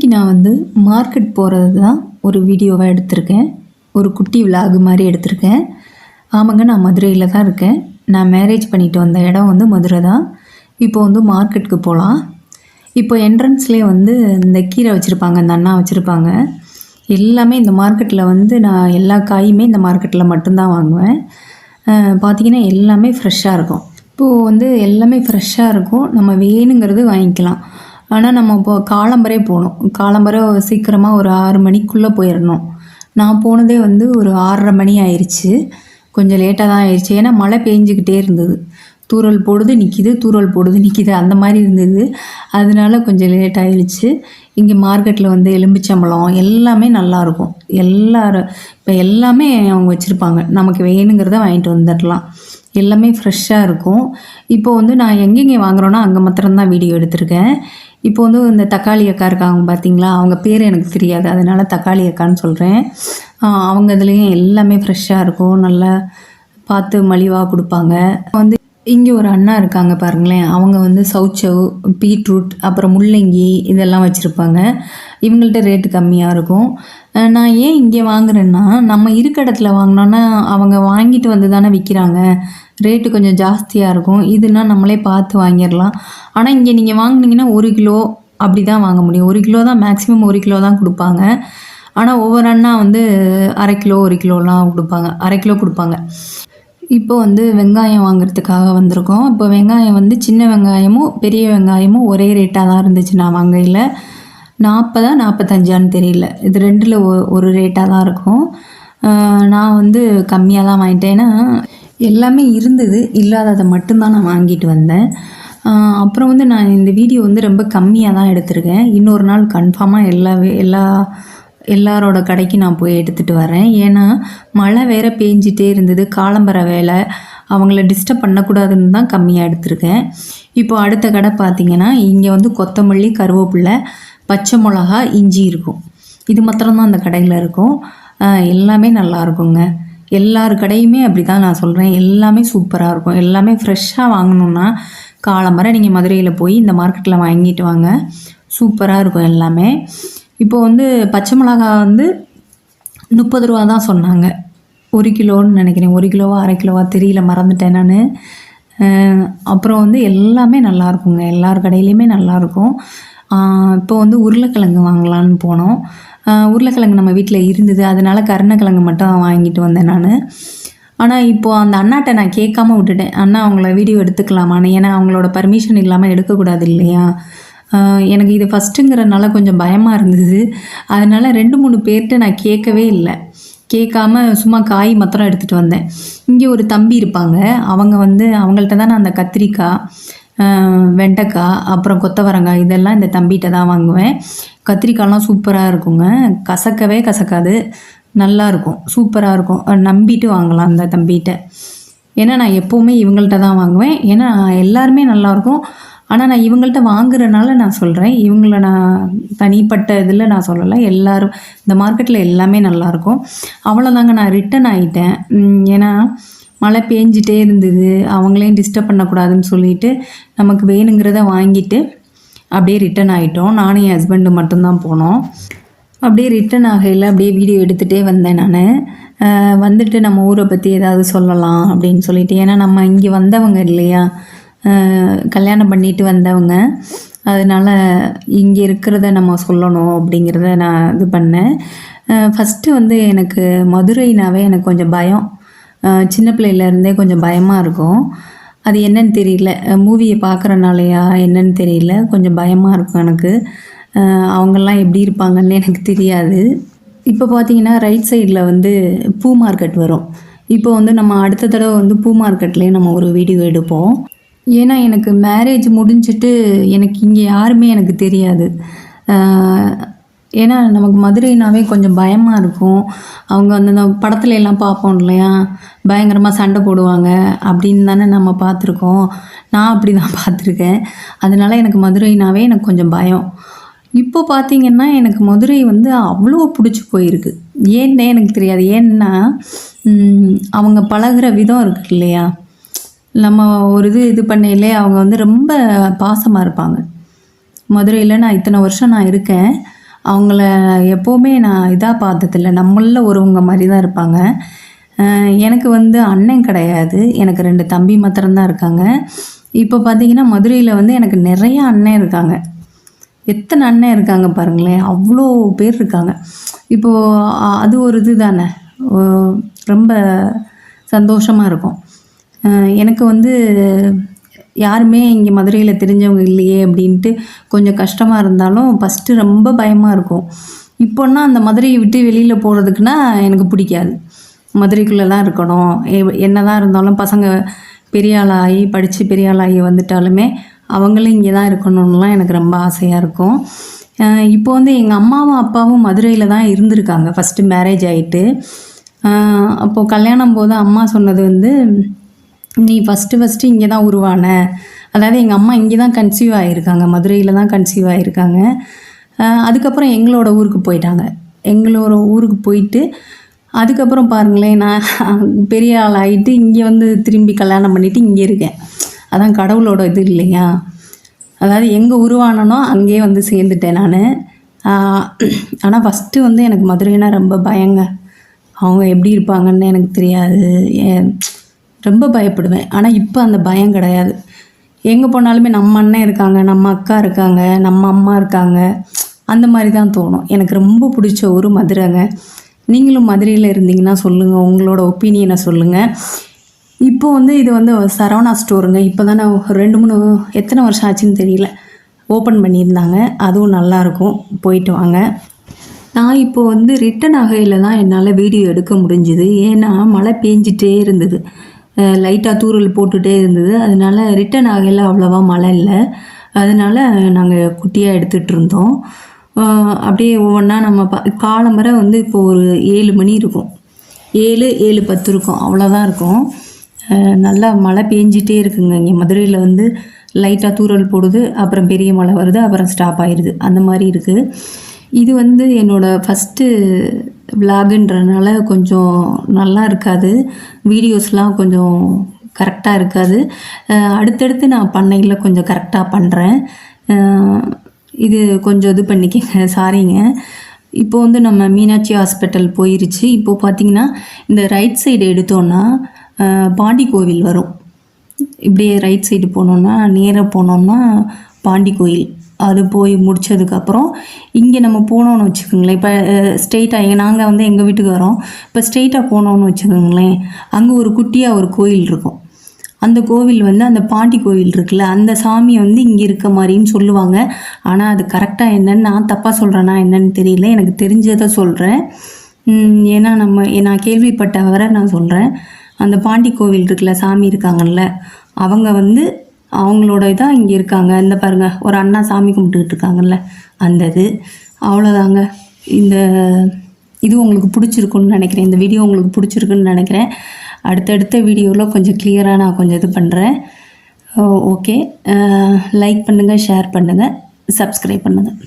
இன்றைக்கி நான் வந்து மார்க்கெட் போகிறது தான் ஒரு வீடியோவாக எடுத்திருக்கேன். ஒரு குட்டி விலாகு மாதிரி எடுத்திருக்கேன். ஆமாங்க, நான் மதுரையில் தான் இருக்கேன். நான் மேரேஜ் பண்ணிட்டு வந்த இடம் வந்து மதுரை தான். இப்போ வந்து மார்க்கெட்டுக்கு போகலாம். இப்போ என்ட்ரன்ஸ்லேயே வந்து இந்த கீரை வச்சுருப்பாங்க, இந்த அண்ணா வச்சுருப்பாங்க. எல்லாமே இந்த மார்க்கெட்டில் வந்து நான் எல்லா காயுமே இந்த மார்க்கெட்டில் மட்டும்தான் வாங்குவேன். பார்த்திங்கன்னா எல்லாமே ஃப்ரெஷ்ஷாக இருக்கும். இப்போது வந்து எல்லாமே ஃப்ரெஷ்ஷாக இருக்கும். நம்ம வேணுங்கிறது வாங்கிக்கலாம். ஆனால் நம்ம இப்போ காலம்பரே போகணும். காலம்பரை சீக்கிரமாக ஒரு 6 மணிக்குள்ளே போயிடணும். நான் போனதே வந்து ஒரு 6:30 மணி ஆயிடுச்சு. கொஞ்சம் லேட்டாக தான் ஆயிடுச்சு. ஏன்னா மழை பெஞ்சிக்கிட்டே இருந்தது. தூறல் போடுது நிற்கிது, தூறல் போடுது நிற்கிது, அந்த மாதிரி இருந்தது. அதனால கொஞ்சம் லேட் ஆயிடுச்சு. இங்கே மார்க்கெட்டில் வந்து எலும்பிச்சம்பழம் எல்லாமே நல்லாயிருக்கும். இப்போ எல்லாமே அவங்க வச்சுருப்பாங்க. நமக்கு வேணுங்கிறத வாங்கிட்டு வந்துடலாம். எல்லாமே ஃப்ரெஷ்ஷாக இருக்கும். இப்போ வந்து நான் எங்கெங்கே வாங்குகிறோன்னா அங்கே மாத்திரம்தான் வீடியோ எடுத்திருக்கேன். இப்போ வந்து இந்த தக்காளி அக்கா இருக்காங்க பார்த்தீங்களா, அவங்க பேர் எனக்கு தெரியாது, அதனால் தக்காளி அக்கான்னு சொல்கிறேன். அவங்க இதுலேயும் எல்லாமே ஃப்ரெஷ்ஷாக இருக்கும். நல்லா பார்த்து மலிவாக கொடுப்பாங்க. வந்து இங்கே ஒரு அண்ணா இருக்காங்க பாருங்களேன், அவங்க வந்து சௌச்சவ், பீட்ரூட், அப்புறம் முள்ளங்கி இதெல்லாம் வச்சுருப்பாங்க. இவங்கள்ட்ட ரேட்டு கம்மியாக இருக்கும். நான் ஏன் இங்கே வாங்குறேன்னா, நம்ம இருக்க இடத்துல வாங்கினோன்னா அவங்க வாங்கிட்டு வந்து தானே விற்கிறாங்க. ரேட்டு கொஞ்சம் ஜாஸ்தியாக இருக்கும். இதுனா நம்மளே பார்த்து வாங்கிடலாம். ஆனால் இங்கே நீங்கள் வாங்கினீங்கன்னா 1 கிலோ அப்படி தான் வாங்க முடியும். 1 கிலோ தான் மேக்ஸிமம், 1 கிலோ தான் கொடுப்பாங்க. ஆனால் ஒவ்வொரு அண்ணா வந்து 1/2 கிலோ 1 கிலோலாம் கொடுப்பாங்க, 1/2 கிலோ கொடுப்பாங்க. இப்போ வந்து வெங்காயம் வாங்குறதுக்காக வந்திருக்கோம். இப்போ வெங்காயம் வந்து சின்ன வெங்காயமும் பெரிய வெங்காயமும் ஒரே ரேட்டாக தான் இருந்துச்சு. நான் வாங்கையில் 40 45 தெரியல. இது ரெண்டில் ஒரு ரேட்டாக தான் இருக்கும். நான் வந்து கம்மியாக தான் வாங்கிட்டேன். ஏன்னா எல்லாமே இருந்தது, இல்லாததை மட்டும்தான் நான் வாங்கிட்டு வந்தேன். அப்புறம் வந்து நான் இந்த வீடியோ வந்து ரொம்ப கம்மியாக தான் எடுத்திருக்கேன். இன்னொரு நாள் கன்ஃபார்மாக எல்லாரோட கடைக்கு நான் போய் எடுத்துகிட்டு வரேன். ஏன்னா மழை வேறு பேஞ்சிட்டே இருந்தது, காலம்பர வேலை, அவங்கள டிஸ்டர்ப் பண்ணக்கூடாதுன்னு தான் கம்மியாக எடுத்திருக்கேன். இப்போ அடுத்த கடை பார்த்திங்கன்னா, இங்கே வந்து கொத்தமல்லி, கருவேப்பிலை, பச்சை மிளகா, இஞ்சி இருக்கும். இது மாத்திரம்தான் அந்த கடையில் இருக்கும். எல்லாமே நல்லா இருக்குங்க. எல்லார் கடையுமே அப்படி தான் நான் சொல்கிறேன். எல்லாமே சூப்பராக இருக்கும். எல்லாமே ஃப்ரெஷ்ஷாக வாங்கணுன்னா காலம்பரை நீங்கள் மதுரையில் போய் இந்த மார்க்கெட்டில் வாங்கிட்டு வாங்க. சூப்பராக இருக்கும் எல்லாமே. இப்போ வந்து பச்சை மிளகா வந்து 30 ரூபா தான் சொன்னாங்க. 1 கிலோன்னு நினைக்கிறேன். 1 கிலோவா 1/2 கிலோவா தெரியல, மறந்துட்டேன் நான். அப்புறம் வந்து எல்லாமே நல்லாயிருக்குங்க. எல்லார் கடையிலையுமே நல்லாயிருக்கும். இப்போ வந்து உருளைக்கிழங்கு வாங்கலான்னு போனோம். உருளைக்கிழங்கு நம்ம வீட்டில் இருந்தது, அதனால் கருணக்கிழங்கு மட்டும் வாங்கிட்டு வந்தேன் நான். ஆனால் இப்போது அந்த அண்ணாட்ட நான் கேட்காம விட்டுட்டேன். அண்ணா அவங்கள வீடியோ எடுத்துக்கலாமான்னு. ஏன்னா அவங்களோட பர்மிஷன் இல்லாமல் எடுக்கக்கூடாது இல்லையா. எனக்கு இது ஃபஸ்ட்டுங்கிறதுனால கொஞ்சம் பயமாக இருந்தது. அதனால் 2-3 பேர்கிட்ட நான் கேட்கவே இல்லை. கேட்காம சும்மா காய் மாத்திரம் எடுத்துகிட்டு வந்தேன். இங்கே ஒரு தம்பி இருப்பாங்க. அவங்க வந்து அவங்கள்ட்ட தான் நான் அந்த கத்திரிக்காய், வெண்டைக்காய், அப்புறம் கொத்தவரங்காய் இதெல்லாம் இந்த தம்பிகிட்ட தான் வாங்குவேன். கத்திரிக்காய்லாம் சூப்பராக இருக்குங்க. கசக்கவே கசக்காது, நல்லாயிருக்கும், சூப்பராக இருக்கும். நம்பிட்டு வாங்கலாம் அந்த தம்பிகிட்ட. ஏன்னா நான் எப்போவுமே இவங்கள்ட்ட தான் வாங்குவேன். ஏன்னா எல்லாருமே நல்லாயிருக்கும். ஆனால் நான் இவங்கள்ட்ட வாங்குறதுனால நான் சொல்கிறேன். இவங்கள நான் தனிப்பட்ட இதில் நான் சொல்லலை. எல்லோரும் இந்த மார்க்கெட்டில் எல்லாமே நல்லாயிருக்கும். அவ்வளோதாங்க, நான் ரிட்டன் ஆகிட்டேன். ஏன்னா மழை பேஞ்சிட்டே இருந்தது, அவங்களையும் டிஸ்டர்ப் பண்ணக்கூடாதுன்னு சொல்லிட்டு நமக்கு வேணுங்கிறத வாங்கிட்டு அப்படியே ரிட்டன் ஆகிட்டோம். நானும் என் ஹஸ்பண்டு மட்டும்தான் போனோம். அப்படியே ரிட்டன் ஆகையில் அப்படியே வீடியோ எடுத்துகிட்டே வந்தேன் நான். வந்துட்டு நம்ம ஊரை பற்றி ஏதாவது சொல்லலாம் அப்படின்னு சொல்லிட்டு. ஏன்னா நம்ம இங்கே வந்தவங்க இல்லையா, கல்யாணம் பண்ணிட்டு வந்தவங்க, அதனால் இங்கே இருக்கிறத நம்ம சொல்லணும் அப்படிங்கிறத நான் இது பண்ணேன். ஃபஸ்ட்டு வந்து எனக்கு மதுரைனாவே எனக்கு கொஞ்சம் பயம். சின்ன பிள்ளையிலேருந்தே கொஞ்சம் பயமாக இருக்கும். அது என்னன்னு தெரியல, மூவியை பார்க்குறனாலையா என்னன்னு தெரியல, கொஞ்சம் பயமாக இருக்கும் எனக்கு. அவங்கெல்லாம் எப்படி இருப்பாங்கன்னு எனக்கு தெரியாது. இப்போ பார்த்திங்கன்னா ரைட் சைடில் வந்து பூ மார்க்கெட் வரும். இப்போ வந்து நம்ம அடுத்த தடவை வந்து பூ மார்க்கெட்லேயே நம்ம ஒரு வீடியோ எடுப்போம். ஏன்னா எனக்கு மேரேஜ் முடிஞ்சிட்டு எனக்கு இங்கே யாருமே எனக்கு தெரியாது. ஏன்னா நமக்கு மதுரைனாவே கொஞ்சம் பயமாக இருக்கும். அவங்க வந்து அந்த படத்துல எல்லாம் பார்ப்போம் இல்லையா, பயங்கரமாக சண்டை போடுவாங்க அப்படின்னு தானே நம்ம பார்த்துருக்கோம். நான் அப்படி தான் பார்த்துருக்கேன். அதனால் எனக்கு மதுரைனாவே எனக்கு கொஞ்சம் பயம். இப்போ பார்த்திங்கன்னா எனக்கு மதுரை வந்து அவ்வளோ பிடிச்சி போயிருக்கு. ஏன்னே எனக்கு தெரியாது. ஏன்னா அவங்க பழகுற விதம் இருக்குது இல்லையா, நம்ம ஒரு இது பண்ணையிலே அவங்க வந்து ரொம்ப பாசமாக இருப்பாங்க. மதுரையில் நான் இத்தனை வருஷம் நான் இருக்கேன். அவங்கள எப்போவுமே நான் இதாக பார்த்ததில்ல. நம்மளில் ஒருவங்க மாதிரி தான் இருப்பாங்க. எனக்கு வந்து அண்ணன் கிடையாது. எனக்கு 2 தம்பி மாத்திரம்தான் இருக்காங்க. இப்போ பார்த்தீங்கன்னா மதுரையில் வந்து எனக்கு நிறைய அண்ணன் இருக்காங்க. எத்தனை அண்ணன் இருக்காங்க பாருங்களேன், அவ்வளோ பேர் இருக்காங்க. இப்போது அது ஒரு இது தானே, ரொம்ப சந்தோஷமாக இருக்கும். எனக்கு வந்து யாருமே இங்கே மதுரையில் தெரிஞ்சவங்க இல்லையே அப்படின்ட்டு கொஞ்சம் கஷ்டமாக இருந்தாலும் ஃபஸ்ட்டு ரொம்ப பயமாக இருக்கும். இப்போன்னா அந்த மதுரையை விட்டு வெளியில் போகிறதுக்குன்னா எனக்கு பிடிக்காது. மதுரைக்குள்ளே தான் இருக்கணும். என்ன தான் இருந்தாலும் பசங்க பெரிய ஆளாகி படித்து பெரிய ஆளாகி வந்துட்டாலுமே அவங்களும் இங்கே தான் இருக்கணும்லாம் எனக்கு ரொம்ப ஆசையாக இருக்கும். இப்போ வந்து எங்கள் அம்மாவும் அப்பாவும் மதுரையில் தான் இருந்திருக்காங்க ஃபஸ்ட்டு மேரேஜ் ஆகிட்டு. அப்போது கல்யாணம் போது அம்மா சொன்னது வந்து, நீ ஃபஸ்ட்டு இங்கே தான் உருவான. அதாவது எங்கள் அம்மா இங்கே தான் கன்சீவ் ஆகியிருக்காங்க, மதுரையில் தான் கன்சீவ் ஆகியிருக்காங்க. அதுக்கப்புறம் எங்களோட ஊருக்கு போயிட்டாங்க. எங்களோட ஊருக்கு போயிட்டு அதுக்கப்புறம் பாருங்களேன், நான் பெரிய ஆள் ஆகிட்டு இங்கே வந்து திரும்பி கல்யாணம் பண்ணிவிட்டு இங்கே இருக்கேன். அதான் கடவுளோட இது இல்லையா. அதாவது எங்கே உருவானனோ அங்கேயே வந்து சேர்ந்துட்டேன் நான். ஆனால் ஃபஸ்ட்டு வந்து எனக்கு மதுரைனா ரொம்ப பயங்க. அவங்க எப்படி இருப்பாங்கன்னு எனக்கு தெரியாது, ரொம்ப பயப்படுவேன். ஆனால் இப்போ அந்த பயம் கிடையாது. எங்கே போனாலுமே நம்ம அண்ணன் இருக்காங்க, நம்ம அக்கா இருக்காங்க, நம்ம அம்மா இருக்காங்க, அந்த மாதிரி தான் தோணும். எனக்கு ரொம்ப பிடிச்ச ஊர் மதுரைங்க. நீங்களும் மதுரையில் இருந்தீங்கன்னா சொல்லுங்கள், உங்களோட ஒப்பீனியனை சொல்லுங்கள். இப்போ வந்து இது வந்து சரவணா ஸ்டோருங்க. இப்போ தானே 2-3 எத்தனை வருஷம் ஆச்சுன்னு தெரியல, ஓப்பன் பண்ணியிருந்தாங்க. அதுவும் நல்லாயிருக்கும், போயிட்டு வாங்க. நான் இப்போது வந்து ரிட்டன் ஆகையில் தான் என்னால் வீடியோ எடுக்க முடிஞ்சுது. ஏன்னா மழை பெஞ்சிட்டே இருந்தது, லைட்டாக தூறல் போட்டுகிட்டே இருந்தது. அதனால் ரிட்டன் ஆகையில் அவ்வளோவா மழை இல்லை. அதனால் நாங்கள் குட்டியாக எடுத்துகிட்டு இருந்தோம். அப்படியே ஒவ்வொன்றா நம்ம காலம்பரை வந்து இப்போது ஒரு 7 மணி இருக்கும், 7-7:10 இருக்கும், அவ்வளோதான் இருக்கும். நல்லா மழை பெஞ்சிட்டே இருக்குங்க. இங்கே மதுரையில் வந்து லைட்டாக தூறல் போடுது, அப்புறம் பெரிய மழை வருது, அப்புறம் ஸ்டாப் ஆயிடுது, அந்த மாதிரி இருக்குது. இது வந்து என்னோடய ஃபஸ்ட்டு விலாகுன்றனால கொஞ்சம் நல்லா இருக்காது, வீடியோஸ்லாம் கொஞ்சம் கரெக்டாக இருக்காது. அடுத்தடுத்து நான் பண்ணையில் கொஞ்சம் கரெக்டாக பண்ணுறேன். இது கொஞ்சம் இது பண்ணிக்கங்க, சாரிங்க. இப்போ வந்து நம்ம மீனாட்சி ஹாஸ்பிட்டல் போயிருச்சு. இப்போது பார்த்திங்கன்னா இந்த ரைட் சைடு எடுத்தோன்னா பாண்டி கோவில் வரும். இப்படியே ரைட் சைடு போனோன்னா நேராக போனோம்னா பாண்டி கோயில். அது போய் முடித்ததுக்கப்புறம் இங்கே நம்ம போனோன்னு வச்சுக்கோங்களேன். இப்போ ஸ்ட்ரெயிட்டாக நாங்கள் வந்து எங்கள் வீட்டுக்கு வரோம். இப்போ ஸ்ட்ரெயிட்டாக போனோன்னு வச்சுக்கோங்களேன், அங்கே ஒரு குட்டியாக ஒரு கோயில் இருக்கும். அந்த கோவில் வந்து அந்த பாண்டி கோவில் இருக்குல்ல, அந்த சாமி வந்து இங்கே இருக்க மாதிரின்னு சொல்லுவாங்க. ஆனால் அது கரெக்டாக என்னன்னு, நான் தப்பாக சொல்கிறேன்னா என்னன்னு தெரியல, எனக்கு தெரிஞ்சதை சொல்கிறேன். ஏன்னா நான் கேள்விப்பட்ட வரை நான் சொல்கிறேன். அந்த பாண்டி கோவில் இருக்குல்ல, சாமி இருக்காங்கல்ல, அவங்க வந்து அவங்களோட இதாக இங்கே இருக்காங்க. இந்த பாருங்கள், ஒரு அண்ணா சாமி கும்பிட்டுக்கிட்டு இருக்காங்கல்ல, அந்த இது. அவ்வளோதாங்க. இது உங்களுக்கு பிடிச்சிருக்குன்னு நினைக்கிறேன். இந்த வீடியோ உங்களுக்கு பிடிச்சிருக்குன்னு நினைக்கிறேன். அடுத்தடுத்த வீடியோவில் கொஞ்சம் கிளியராக நான் கொஞ்சம் இது பண்ணுறேன். ஓகே, லைக் பண்ணுங்கள், ஷேர் பண்ணுங்கள், சப்ஸ்கிரைப் பண்ணுங்கள்.